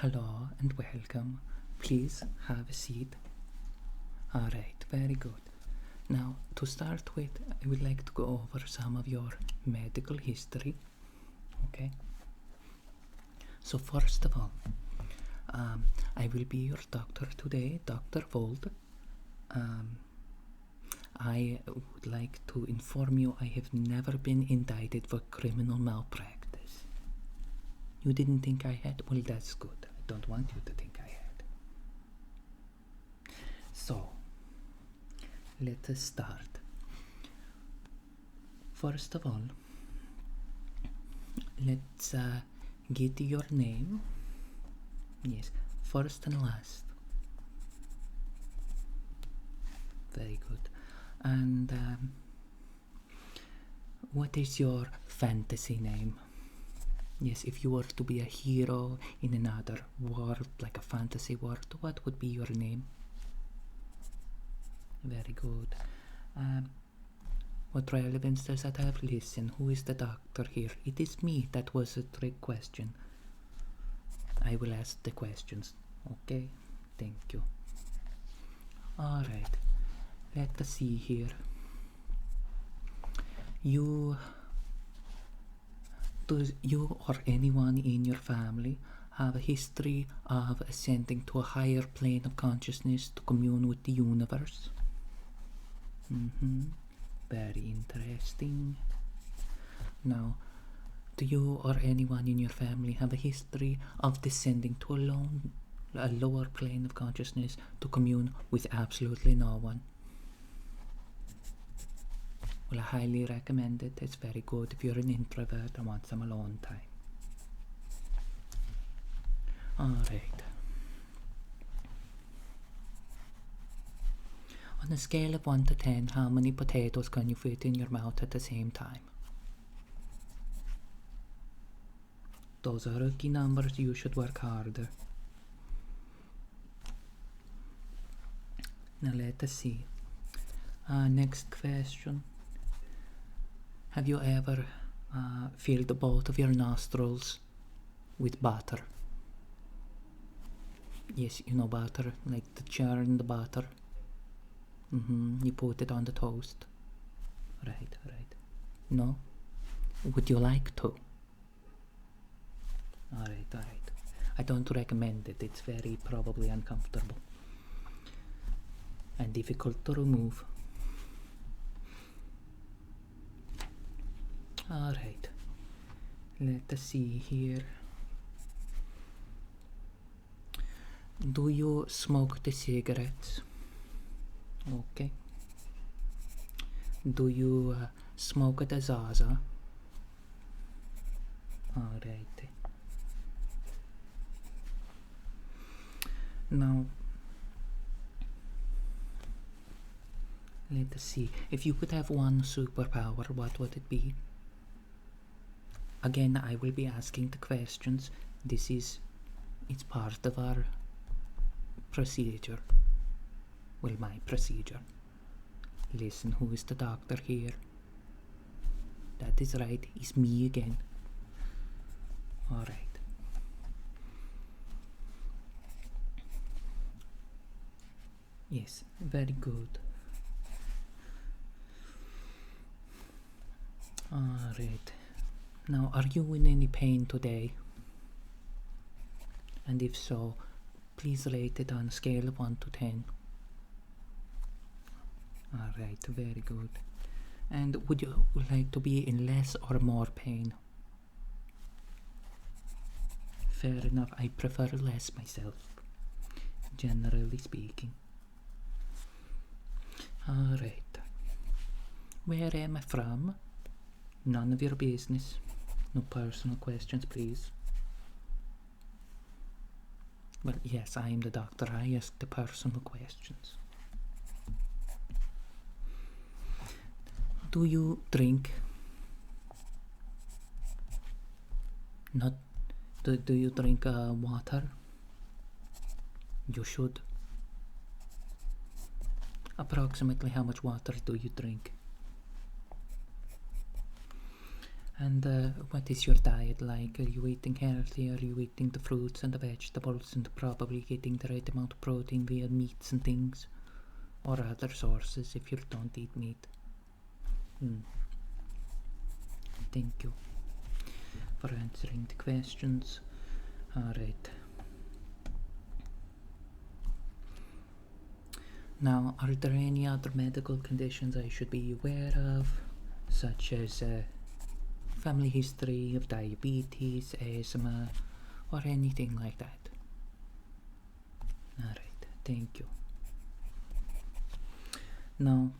Hello and welcome. Please have a seat. Alright, very good. Now, to start with, I would like to go over some of your medical history. Okay? So, first of all, I will be your doctor today, Dr. Vold. I would like to inform you I have never been indicted for criminal malpractice. You didn't think I had? Well, that's good. I don't want you to think I had. So, let us start. First of all, let's get your name. Yes, first and last. Very good. And what is your fantasy name? Yes, if you were to be a hero in another world, like a fantasy world, what would be your name? Very good. What relevance does that have? Listen, who is the doctor here? It is me. That was a trick question. I will ask the questions. Okay? Thank you. Alright. Let us see here. Does you or anyone in your family have a history of ascending to a higher plane of consciousness to commune with the universe? Very interesting. Now, do you or anyone in your family have a history of descending to a lower plane of consciousness to commune with absolutely no one? Well, I highly recommend it. It's very good if you're an introvert and want some alone time. Alright. On a scale of 1 to 10, how many potatoes can you fit in your mouth at the same time? Those are rookie numbers. You should work harder. Now let us see. Next question. Have you ever filled both of your nostrils with butter? Yes, you know butter, like the churn the butter. You put it on the toast. Right. No? Would you like to? Alright. I don't recommend it. It's very probably uncomfortable and difficult to remove. Alright, let us see here. Do you smoke the cigarettes? Okay. Do you smoke the Zaza? Alright. Now, let us see. If you could have one superpower, what would it be? Again, I will be asking the questions. It's part of our procedure. Well, my procedure. Listen, who is the doctor here? That is right, it's me again. Alright. Yes, very good. Alright. Now, are you in any pain today? And if so, please rate it on a scale of 1 to 10. Alright, very good. And would you like to be in less or more pain? Fair enough, I prefer less myself, generally speaking. Alright. Where am I from? None of your business. No personal questions, please. Well, yes, I am the doctor. I ask the personal questions. Do you drink? Not. Do you drink water? You should. Approximately how much water do you drink? And what is your diet like? Are you eating healthy? Are you eating the fruits and the vegetables and probably getting the right amount of protein via meats and things? Or other sources if you don't eat meat? Thank you for answering the questions. Alright. Now, are there any other medical conditions I should be aware of, such as family history of diabetes, asthma, or anything like that? Alright, thank you. Now,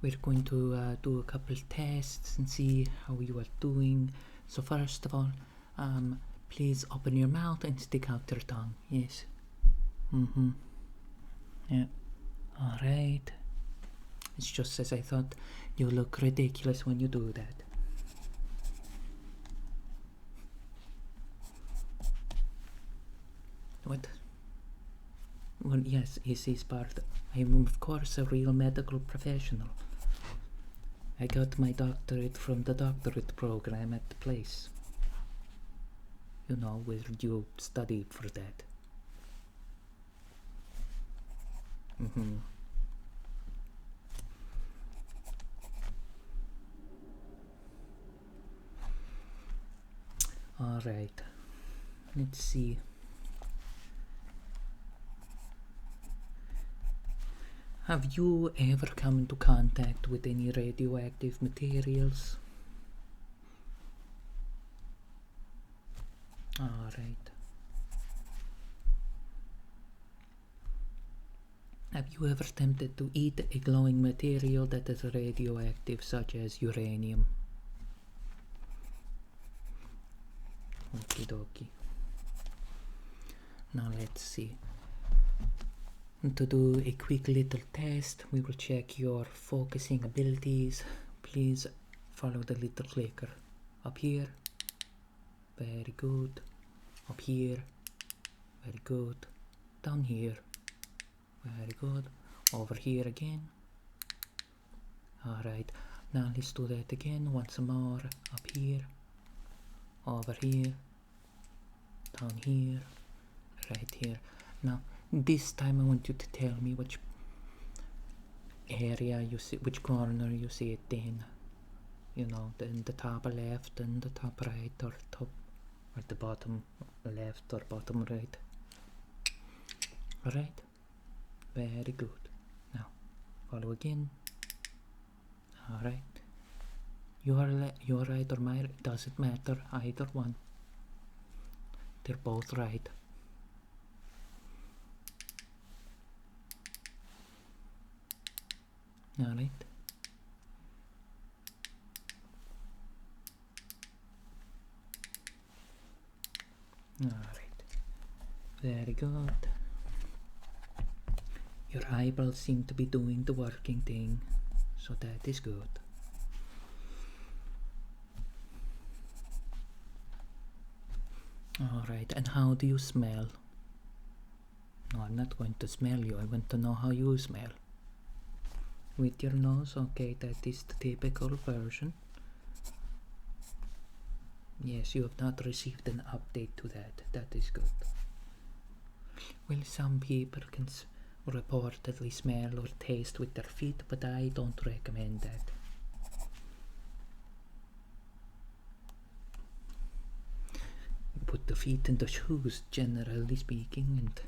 we're going to do a couple of tests and see how you are doing. So first of all, please open your mouth and stick out your tongue. Yes. Yeah. Alright. It's just as I thought. You look ridiculous when you do that. What? Well, yes, is part. I'm of course a real medical professional. I got my doctorate from the doctorate program at the place. You know, where you study for that. Alright, let's see. Have you ever come into contact with any radioactive materials? Alright. Have you ever attempted to eat a glowing material that is radioactive, such as uranium? Okie dokie. Now let's see. To do a quick little test, we will check your focusing abilities. Please follow the little clicker. Up here. Very good. Up here. Very good. Down here. Very good. Over here again. Alright. Now let's do that again. Once more. Up here. Over here. Down here. Right here. Now this time I want you to tell me which area you see, which corner you see it in. You know, in the top left and the top right, or top or the bottom left or bottom right. Alright? Very good. Now, follow again. Alright. Your right or my right, doesn't matter, either one. They're both right. Alright. Alright. Very good. Your eyeballs seem to be doing the working thing, so that is good. Alright, and how do you smell? No, I'm not going to smell you, I want to know how you smell. With your nose, okay, that is the typical version. Yes, you have not received an update to that, that is good. Well, some people can reportedly smell or taste with their feet, but I don't recommend that. You put the feet in the shoes, generally speaking, and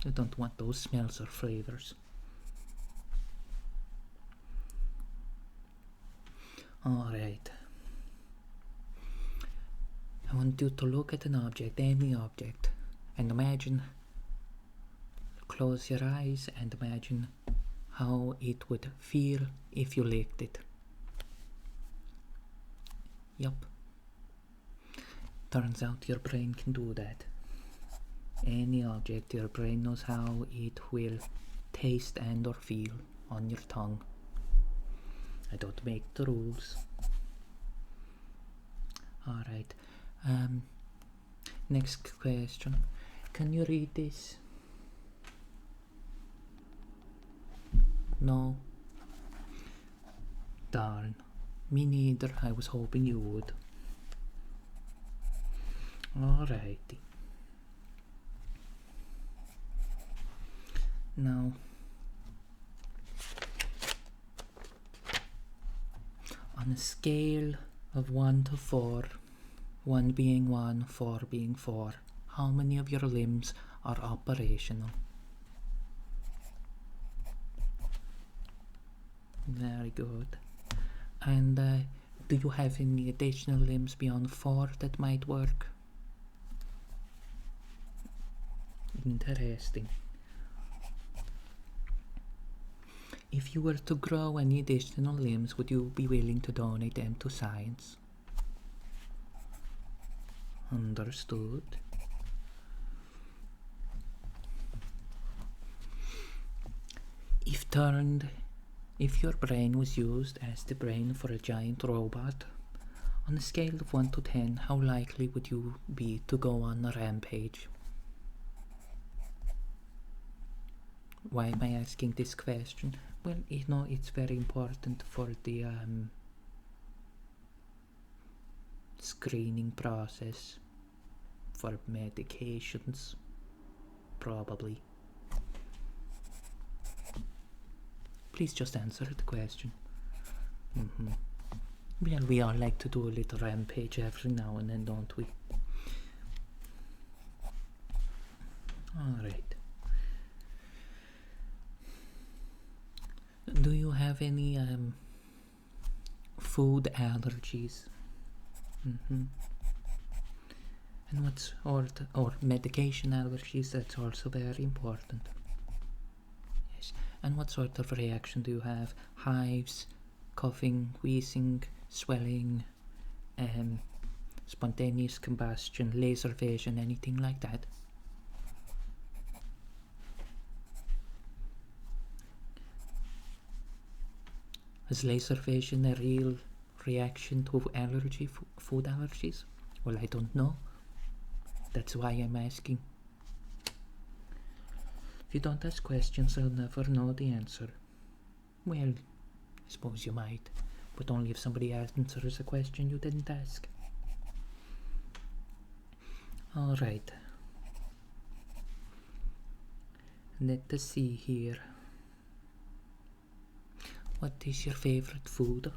you don't want those smells or flavors. Alright. I want you to look at an object, any object, and imagine, close your eyes and imagine how it would feel if you licked it. Yup. Turns out your brain can do that. Any object, your brain knows how it will taste and or feel on your tongue. I don't make the rules. Alright. Next question. Can you read this? No. Darn. Me neither, I was hoping you would. Alrighty. Now, on a scale of 1 to 4, 1 being 1, 4 being 4, how many of your limbs are operational? Very good. And do you have any additional limbs beyond 4 that might work? Interesting. If you were to grow any additional limbs, would you be willing to donate them to science? Understood. If your brain was used as the brain for a giant robot, on a scale of 1 to 10, how likely would you be to go on a rampage? Why am I asking this question? Well, it's very important for the screening process for medications, probably. Please just answer the question. Well, we all like to do a little rampage every now and then, don't we? Alright. Do you have any food allergies? And or medication allergies? That's also very important. Yes. And what sort of reaction do you have? Hives, coughing, wheezing, swelling, spontaneous combustion, laser vision, anything like that? Is laser vision a real reaction to food allergies? Well, I don't know. That's why I'm asking. If you don't ask questions, I'll never know the answer. Well, I suppose you might, but only if somebody answers a question you didn't ask. Alright. Let us see here. What is your favorite food?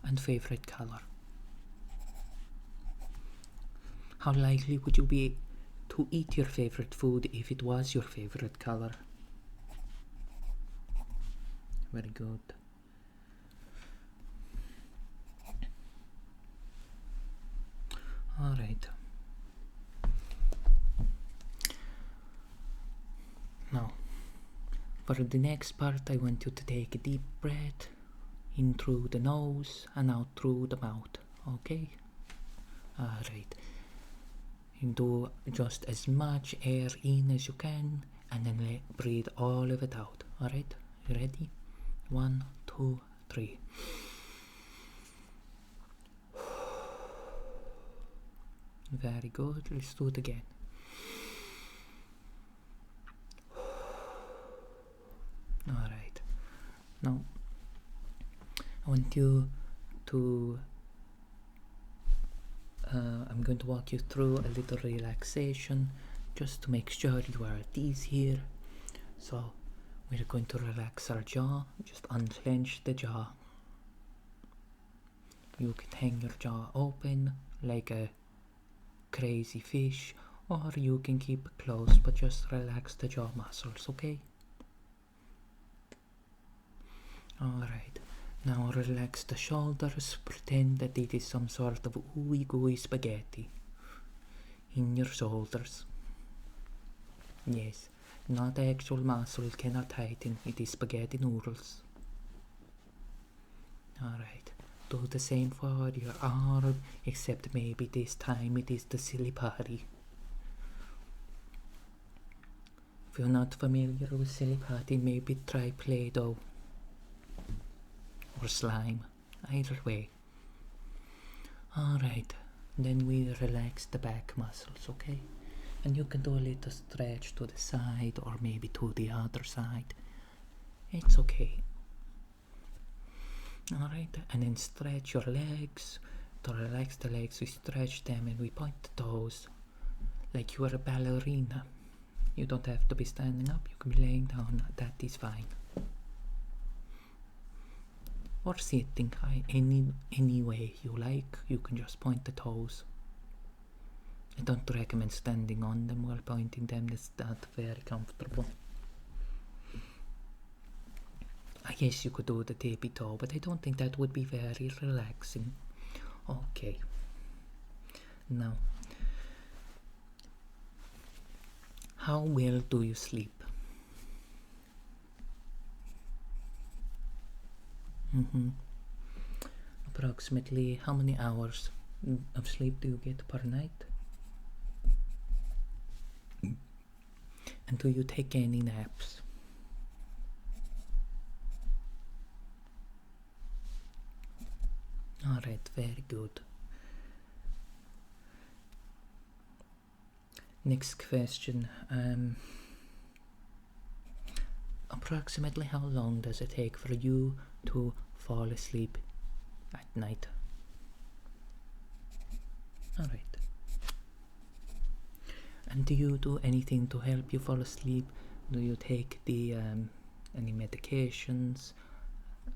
And favorite color? How likely would you be to eat your favorite food if it was your favorite color? Very good. Alright. Now, for the next part, I want you to take a deep breath in through the nose and out through the mouth, okay? Alright. And do just as much air in as you can and then breathe all of it out, alright? You ready? 1, 2, 3. Very good. Let's do it again. Alright. Now, I want you to I'm going to walk you through a little relaxation just to make sure you are at ease here. So we're going to relax our jaw, just unclench the jaw. You can hang your jaw open like a crazy fish, or you can keep it closed but just relax the jaw muscles, okay? Alright. Now relax the shoulders, pretend that it is some sort of ooey gooey spaghetti in your shoulders. Yes, not actual muscle, cannot tighten, it is spaghetti noodles. Alright, do the same for your arm, except maybe this time it is the silly putty. If you're not familiar with silly putty, maybe try Play-Doh or slime, either way. Alright, then we relax the back muscles, okay? And you can do a little stretch to the side or maybe to the other side. It's okay. Alright, and then stretch your legs. To relax the legs, we stretch them and we point the toes like you are a ballerina. You don't have to be standing up, you can be laying down, that is fine. Or sitting any way you like, you can just point the toes. I don't recommend standing on them while pointing them, that's not very comfortable. I guess you could do the tippy toe, but I don't think that would be very relaxing. Okay. Now, how well do you sleep? Approximately how many hours of sleep do you get per night? And do you take any naps? Alright, very good. Next question. Approximately how long does it take for you to fall asleep at night? Alright. And do you do anything to help you fall asleep? Do you take the any medications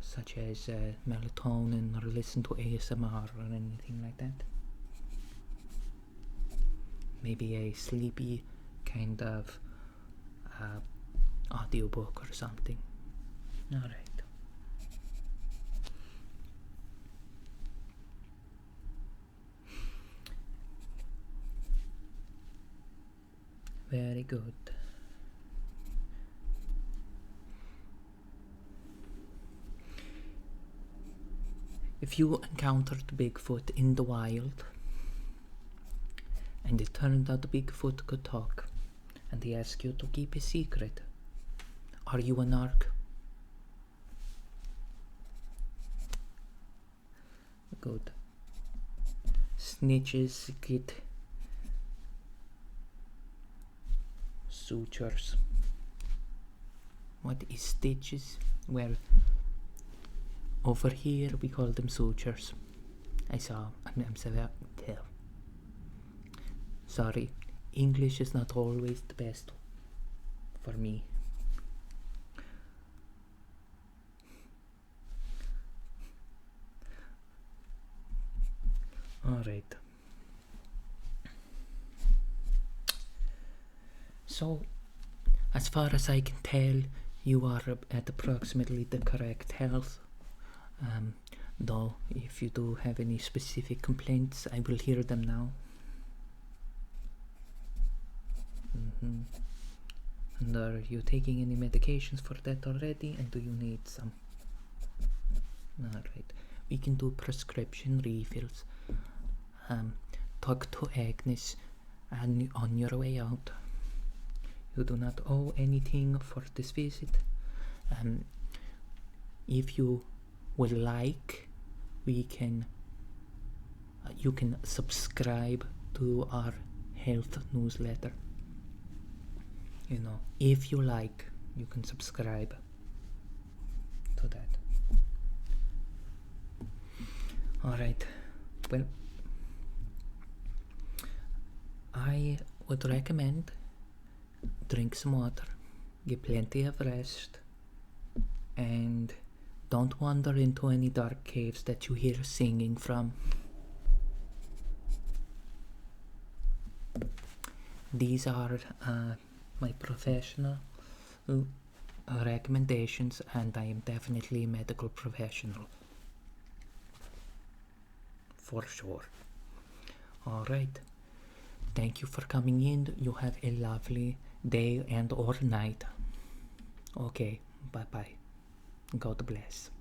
such as melatonin, or listen to ASMR or anything like that? Maybe a sleepy kind of audiobook or something. Alright. Very good. If you encountered Bigfoot in the wild, and it turned out Bigfoot could talk, and he asked you to keep a secret, are you a narc? Good. Snitches get sutures. What is stitches? Well, over here we call them sutures. Sorry, English is not always the best for me. Alright. So, as far as I can tell, you are at approximately the correct health. Though, if you do have any specific complaints, I will hear them now. And are you taking any medications for that already? And do you need some? Alright, we can do prescription refills. Talk to Agnes and on your way out. You do not owe anything for this visit. If you would like, we can you can subscribe to our health newsletter. You know, if you like, you can subscribe to that. Alright, well, I would recommend drink some water, get plenty of rest, and don't wander into any dark caves that you hear singing from. These are my professional recommendations, and I am definitely a medical professional. For sure. Alright. Thank you for coming in. You have a lovely day and or night. Okay, bye bye. God bless.